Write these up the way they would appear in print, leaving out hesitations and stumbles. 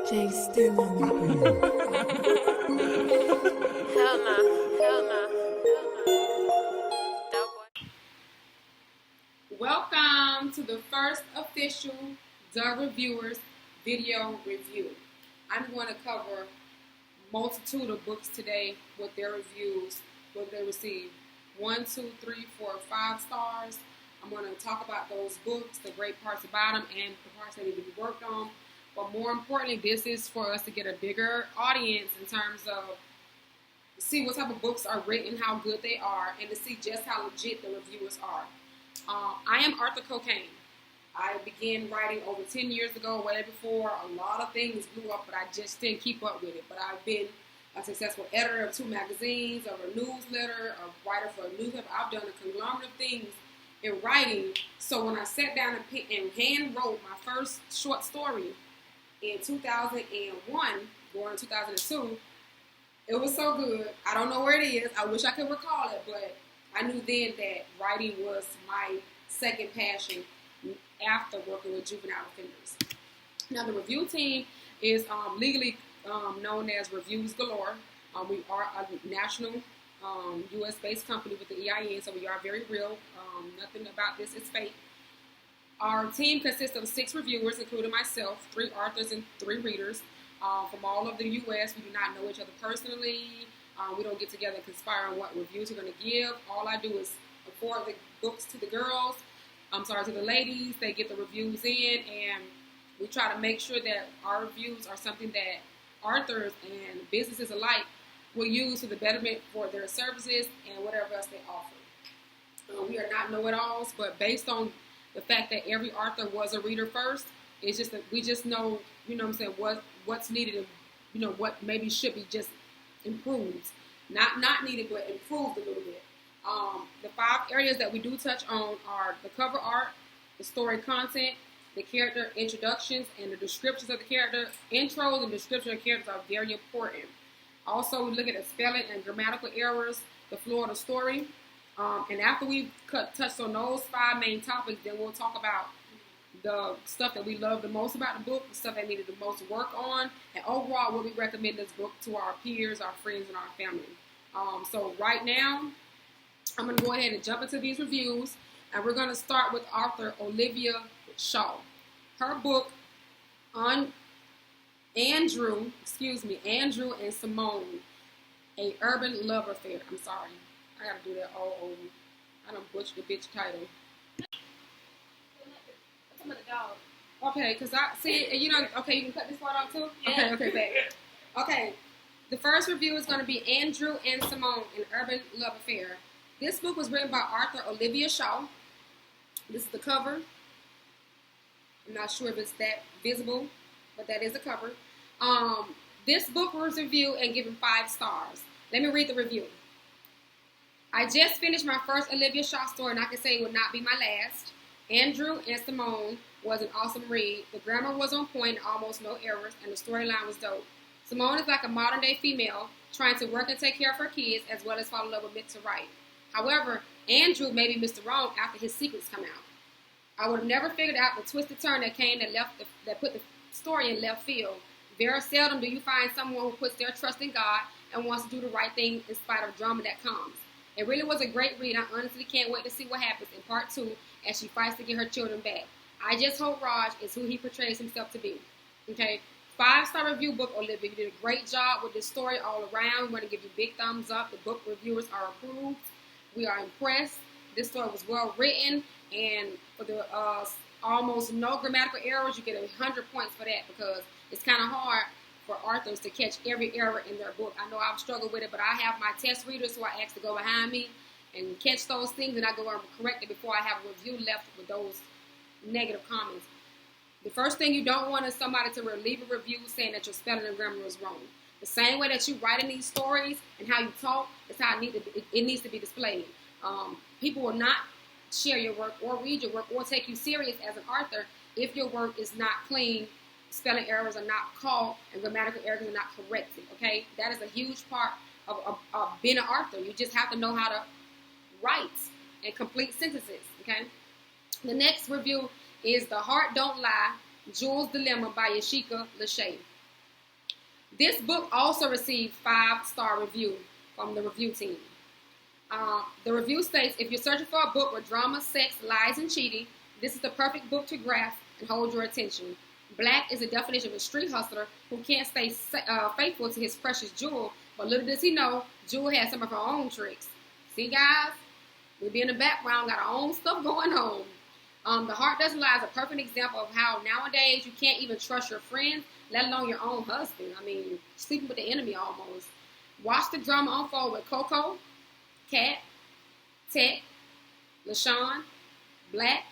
Jay still on the beat. Hell nah, hell nah, hell nah. That boy. Welcome to the first official The Reviewers video review. I'm going to cover a multitude of books today with their reviews, what they received 1, 2, 3, 4, 5 stars. I'm going to talk about those books, the great parts about them, and the parts that need to be worked on. But more importantly, this is for us to get a bigger audience in terms of see what type of books are written, how good they are, and to see just how legit the reviewers are. I am Arthur Cocaine. I began writing over 10 years ago, way before a lot of things blew up, but I just didn't keep up with it. But I've been a successful editor of 2 magazines, of a newsletter, a writer for a newspaper. I've done a conglomerate of things in writing. So when I sat down and hand wrote my first short story in 2001, born in 2002, it was so good. I don't know where it is. I wish I could recall it, but I knew then that writing was my second passion after working with juvenile offenders. Now, the review team is legally known as Reviews Galore. We are a national U.S.-based company with the EIN, so we are very real. Nothing about this is fake. Our team consists of 6 reviewers, including myself, 3 authors, and 3 readers. From all over the U.S. We do not know each other personally. We don't get together and conspire on what reviews we're going to give. All I do is afford the books to the girls. To the ladies. They get the reviews in, and we try to make sure that our reviews are something that authors and businesses alike will use for the betterment for their services and whatever else they offer. We are not know-it-alls, but based on the fact that every author was a reader first, it's just that we just know, what's needed and, what maybe should be just improved. Not needed, but improved a little bit. The 5 areas that we do touch on are the cover art, the story content, the character introductions, and the descriptions of the character. Intros and descriptions of characters are very important. Also, we look at the spelling and grammatical errors, the flow of the story. And after we've touched on those 5 main topics, then we'll talk about the stuff that we love the most about the book, the stuff that needed the most work on, and overall what we recommend this book to our peers, our friends, and our family. So right now, I'm going to go ahead and jump into these reviews, and we're going to start with author Olivia Shaw. Her book on Andrew and Simone, A Urban Love Affair. I'm sorry. I got to do that all over. I done butchered the bitch title. The dog. Okay, because I see, you can cut this part off too? Yeah. Okay, back. Okay, the first review is going to be Andrew and Simone, An Urban Love Affair. This book was written by author Olivia Shaw. This is the cover. I'm not sure if it's that visible, but that is the cover. This book was reviewed and given 5 stars. Let me read the review. I just finished my first Olivia Shaw story, and I can say it would not be my last. Andrew and Simone was an awesome read. The grammar was on point, almost no errors, and the storyline was dope. Simone is like a modern-day female trying to work and take care of her kids as well as fall in love with Mr. Right. However, Andrew may be Mr. Wrong after his secrets come out. I would have never figured out the twisted turn that came that put the story in left field. Very seldom do you find someone who puts their trust in God and wants to do the right thing in spite of drama that comes. It really was a great read. I honestly can't wait to see what happens in part 2 as she fights to get her children back. I just hope Raj is who he portrays himself to be. Okay, 5-star review book, Olivia. You did a great job with this story all around. We want to give you big thumbs up. The book reviewers are approved. We are impressed. This story was well written, and for the almost no grammatical errors, you get 100 points for that because it's kind of hard for authors to catch every error in their book. I know I've struggled with it, but I have my test readers who I ask to go behind me and catch those things, and I go and correct it before I have a review left with those negative comments. The first thing you don't want is somebody to leave a review saying that your spelling and grammar is wrong. The same way that you write in these stories and how you talk is how it needs to be displayed. People will not share your work or read your work or take you serious as an author if your work is not clean, spelling errors are not caught, and grammatical errors are not corrected, okay? That is a huge part of being an author. You just have to know how to write and complete sentences, okay? The next review is The Heart Don't Lie, Jules' Dilemma by Yashika Lachey. This book also received 5-star review from the review team. The review states, if you're searching for a book with drama, sex, lies, and cheating, this is the perfect book to grasp and hold your attention. Black is the definition of a street hustler who can't stay faithful to his precious Jewel, but little does he know, Jewel has some of her own tricks. See, guys? We be in the background, got our own stuff going on. The Heart Doesn't Lie is a perfect example of how nowadays you can't even trust your friends, let alone your own husband. I mean, sleeping with the enemy almost. Watch the drama unfold with Coco, Kat, Tech, LaShawn, Black,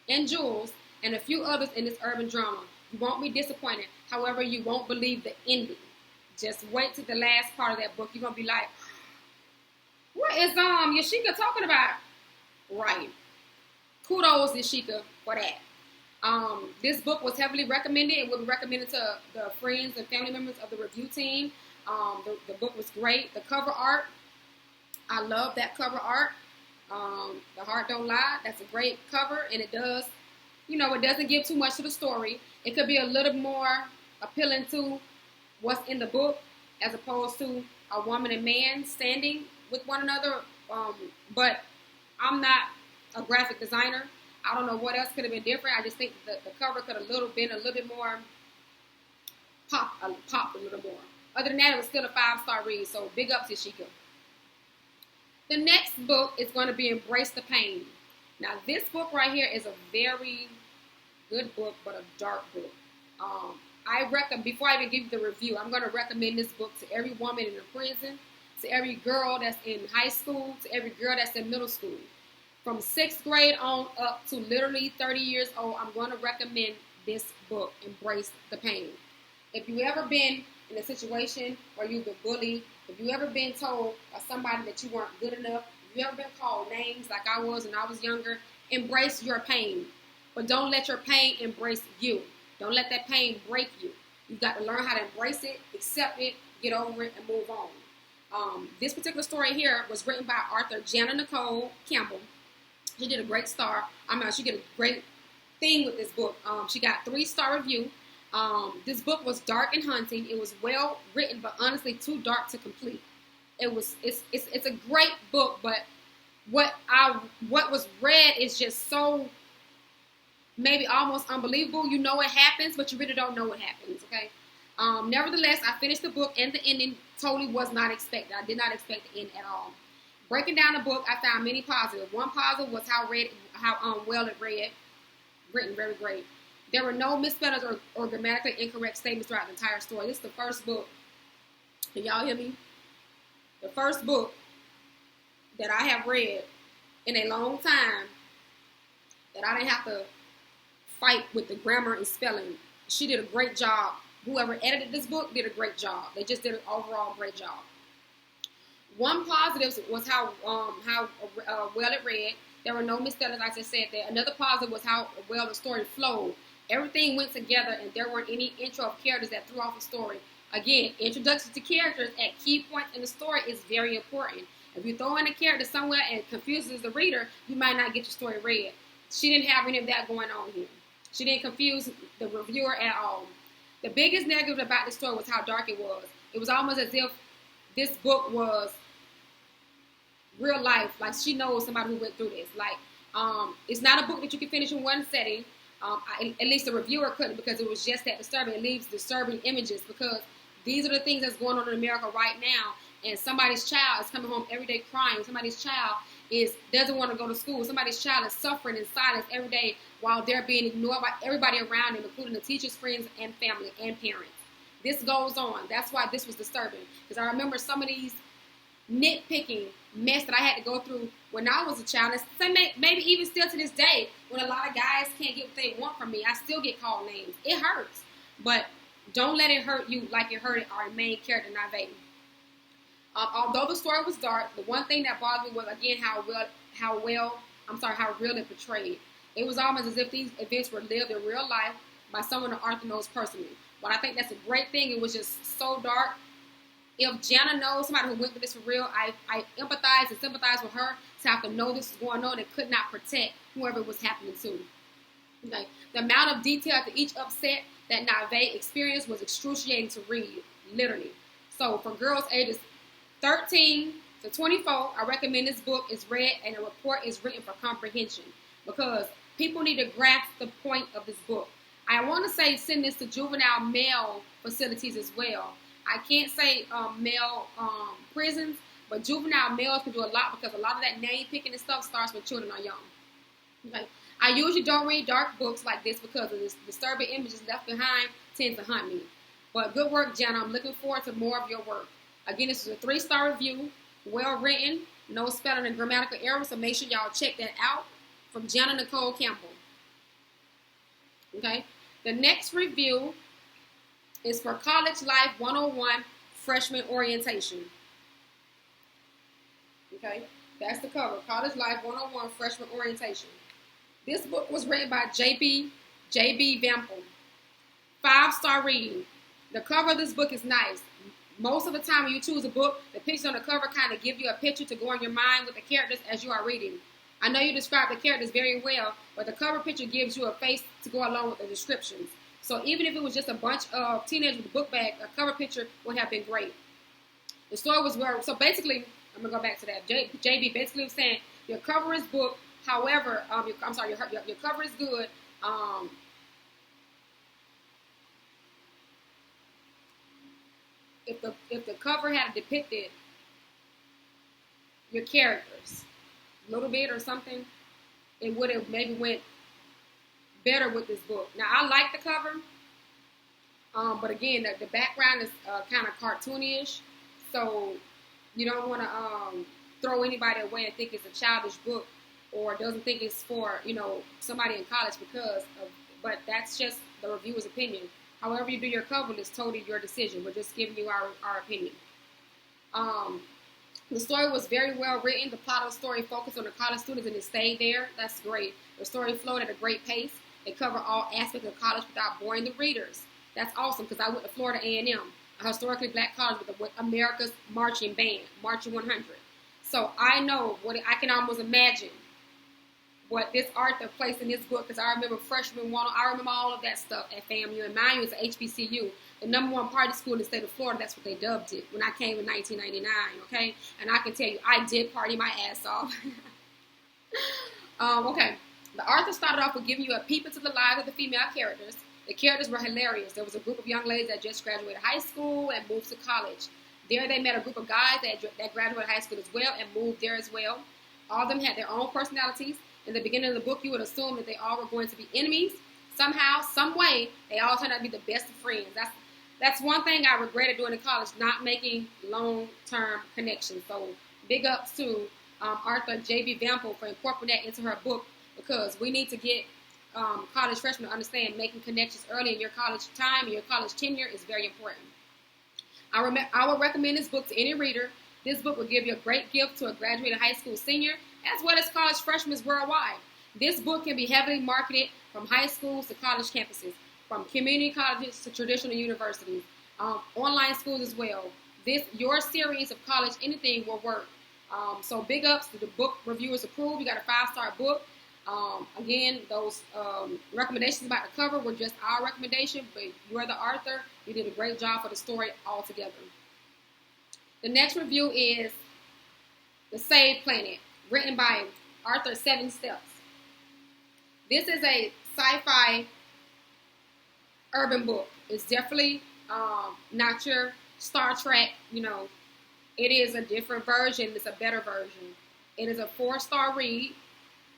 and Jules, and a few others in this urban drama. You won't be disappointed. However, you won't believe the ending. Just wait to the last part of that book. You're going to be like, what is Yashika talking about? Right. Kudos, Yashika, for that. This book was heavily recommended. It will be recommended to the friends and family members of the review team. The book was great. The cover art, I love that cover art. The Heart Don't Lie, that's a great cover, and it does, it doesn't give too much to the story. It could be a little more appealing to what's in the book as opposed to a woman and man standing with one another. But I'm not a graphic designer. I don't know what else could have been different. I just think that the cover could have been a little bit more popped a little more. Other than that, it was still a 5-star read. So big up to Shika. The next book is going to be Embrace the Pain. Now, this book right here is a very good book, but a dark book. Before I even give you the review, I'm going to recommend this book to every woman in a prison, to every girl that's in high school, to every girl that's in middle school. From 6th grade on up to literally 30 years old, I'm going to recommend this book, Embrace the Pain. If you've ever been in a situation where you've been bullied, if you've ever been told by somebody that you weren't good enough, if you've ever been called names like I was when I was younger, embrace your pain. But don't let your pain embrace you. Don't let that pain break you. You've got to learn how to embrace it, accept it, get over it, and move on. This particular story here was written by author Jana Nicole Campbell. She did a great she did a great thing with this book. She got 3-star review. This book was dark and haunting. It was well written, but honestly too dark to complete. It's a great book, but what was read is just so maybe almost unbelievable. You know it happens, but you really don't know what happens. Okay. Nevertheless, I finished the book, and the ending totally was not expected. I did not expect the end at all. Breaking down the book, I found many positives. One positive was how well it read. Written very great. There were no misspellings or grammatically incorrect statements throughout the entire story. This is the first book. Can y'all hear me? The first book that I have read in a long time that I didn't have to fight with the grammar and spelling. She did a great job. Whoever edited this book did a great job. They just did an overall great job. One positive was how well it read. There were no misspellings, like I said there. Another positive was how well the story flowed. Everything went together, and there weren't any intro of characters that threw off the story. Again, introduction to characters at key points in the story is very important. If you throw in a character somewhere and it confuses the reader, you might not get your story read. She didn't have any of that going on here. She didn't confuse the reviewer at all. The biggest negative about the story was how dark it was. It was almost as if this book was real life. Like, she knows somebody who went through this. Like, it's not a book that you can finish in one setting. At least the reviewer couldn't, because it was just that disturbing. It leaves disturbing images, because these are the things that's going on in America right now. And somebody's child is coming home every day crying. Somebody's child doesn't want to go to school. Somebody's child is suffering in silence every day while they're being ignored by everybody around them, including the teachers, friends, and family, and parents. This goes on. That's why this was disturbing. Because I remember some of these nitpicking mess that I had to go through when I was a child. And maybe even still to this day, when a lot of guys can't get what they want from me, I still get called names. It hurts. But don't let it hurt you like it hurted our main character, Naveen. Although the story was dark, the one thing that bothered me was, again, how real it portrayed. It was almost as if these events were lived in real life by someone the author knows personally. But I think that's a great thing. It was just so dark. If Jana knows somebody who went through this for real, I empathize and sympathize with her to have to know this is going on and could not protect whoever it was happening to. Okay. The amount of detail to each upset that Nave experienced was excruciating to read, literally. So for girls ages 13 to 24, I recommend this book is read and a report is written for comprehension because people need to grasp the point of this book. I want to say send this to juvenile male facilities as well. I can't say male prisons, but juvenile males can do a lot because a lot of that name picking and stuff starts when children are young. Okay. I usually don't read dark books like this because of the disturbing images left behind tend to haunt me. But good work, Jenna. I'm looking forward to more of your work. Again, this is a 3-star review, well written, no spelling and grammatical errors, so make sure y'all check that out from Jenna Nicole Campbell. Okay. The next review is for College Life 101 Freshman Orientation. Okay. That's the cover. College Life 101 Freshman Orientation. This book was written by J.B. Vample. 5-star reading. The cover of this book is nice. Most of the time when you choose a book, the pictures on the cover kind of give you a picture to go in your mind with the characters as you are reading. I know you describe the characters very well, but the cover picture gives you a face to go along with the descriptions. So even if it was just a bunch of teenagers with a book bag, a cover picture would have been great. The story was well. So basically, I'm going to go back to that. JB basically was saying, your cover is book. However, your cover is good. If the cover had depicted your characters a little bit or something, it would have maybe went better with this book. Now I like the cover, but again, the background is kind of cartoonish, so you don't want to throw anybody away and think it's a childish book or doesn't think it's for somebody in college but that's just the reviewer's opinion. However you do your cover is totally your decision. We're just giving you our opinion. The story was very well written. The plot of the story focused on the college students and it stayed there. That's great. The story flowed at a great pace. It covered all aspects of college without boring the readers. That's awesome because I went to Florida A&M, a historically black college with America's marching band, Marching 100. So I know I can almost imagine what this author placed in this book because I remember freshman one. I remember all of that stuff at FAMU. And mind you, it's a HBCU, the #1 party school in the state of Florida. That's what they dubbed it when I came in 1999. Okay, and I can tell you, I did party my ass off. Okay, the author started off with giving you a peep into the lives of the female characters. The characters were hilarious. There was a group of young ladies that just graduated high school and moved to college. There they met a group of guys that graduated high school as well and moved there as well. All of them had their own personalities. In the beginning of the book, you would assume that they all were going to be enemies. Somehow, some way, they all turned out to be the best of friends. That's one thing I regretted doing in college, not making long-term connections. So big ups to Arthur J.B. Vample for incorporating that into her book because we need to get college freshmen to understand making connections early in your college time and your college tenure is very important. I would recommend this book to any reader. This book will give you a great gift to a graduated high school senior as well as college freshmen worldwide. This book can be heavily marketed from high schools to college campuses, from community colleges to traditional universities, online schools as well. Your series of college anything will work. So big ups to the book reviewers approved. You got a 5-star book. Again, those recommendations about the cover were just our recommendation, but you're the author. You did a great job for the story altogether. The next review is The Saved Planet, written by Arthur Seven Steps. This is a sci-fi urban book. It's definitely not your Star Trek, It is a different version. It's a better version. It is a 4-star read.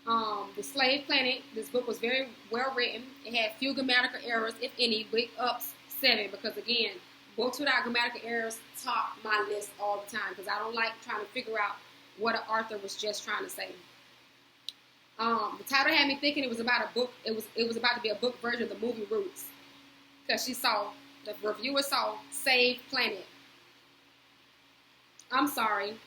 The Slave Planet, this book was very well written. It had few grammatical errors, if any, big ups 7 because, again, books without grammatical errors top my list all the time because I don't like trying to figure out what an author was just trying to say. The title had me thinking it was about a book. It was about to be a book version of the movie Roots because the reviewer saw Save Planet. I'm sorry.